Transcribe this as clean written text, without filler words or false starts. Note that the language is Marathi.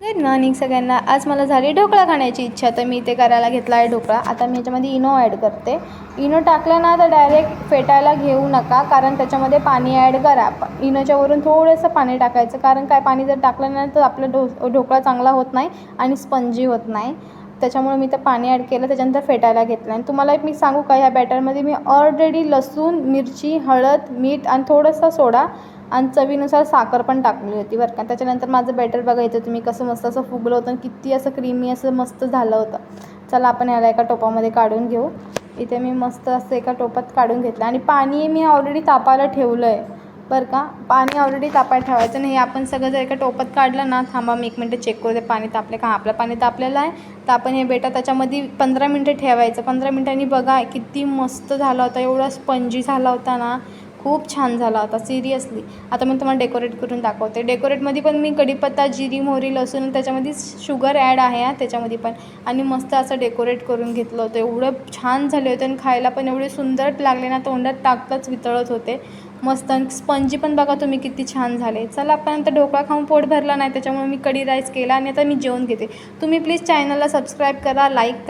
गुड मॉर्निंग सगळ्यांना. आज मला झाली ढोकळा खाण्याची इच्छा, तर मी इथे करायला घेतला आहे ढोकळा. आता मी याच्यामध्ये इनो ॲड करते. इनो टाकलं ना तर डायरेक्ट फेटायला घेऊ नका, कारण त्याच्यामध्ये पाणी ॲड करा. इनोच्या वरून थोडंसं पाणी टाकायचं, कारण काय पाणी जर टाकलं नाही तर आपला ढोकळा चांगला होत नाही आणि स्पंजी होत नाही. त्याच्यामुळे मी तर पाणी ॲड केलं, त्याच्यानंतर फेटायला घेतलं. आणि तुम्हाला एक मी सांगू का, ह्या बॅटरमध्ये मी ऑलरेडी लसूण, मिरची, हळद, मीठ आणि थोडासा सोडा आणि चवीनुसार साखर पण टाकली होती बरं का. त्याच्यानंतर माझं बॅटर बघायचं तुम्ही कसं मस्त असं फुगलं होतं, किती असं क्रीमी असं मस्त झालं होतं. चला आपण याला एका टोपामध्ये काढून घेऊ. इथे मी मस्त असं एका टोपात काढून घेतलं आणि पाणी मी ऑलरेडी तापायला ठेवलं आहे बरं का. पाणी ऑलरेडी तापायला ठेवायचं नाही. आपण सगळं जर एका टोपात काढलं ना, थांबा मी 1 मिनटं चेक करू दे पाणी तापले का. आपलं पाणी तापलेलं आहे, तर आपण हे बेटा त्याच्यामध्ये 15 मिनटं ठेवायचं. 15 मिनटांनी बघा किती मस्त झाला होता, एवढा स्पंजी झाला होता ना, खूप छान झाला होता सिरियसली. आता मी तुम्हाला डेकोरेट करून दाखवते. डेकोरेटमध्ये पण मी कढीपत्ता, जिरी, मोहरी, लसूण, त्याच्यामध्ये शुगर ॲड आहे त्याच्यामध्ये पण, आणि मस्त असं डेकोरेट करून घेतलं होतं. एवढं छान झाले होते आणि खायला पण एवढे सुंदर लागले ना, तोंडात टाकताच वितळत होते मस्त. आणि स्पंजी पण बघा तुम्ही किती छान झाले. चला आपण आता ढोकळा खाऊन पोट भरला नाही, त्याच्यामुळे मी कढी राईस केला आणि आता मी जेवण घेते. तुम्ही प्लीज चॅनलला सबस्क्राईब करा, लाईक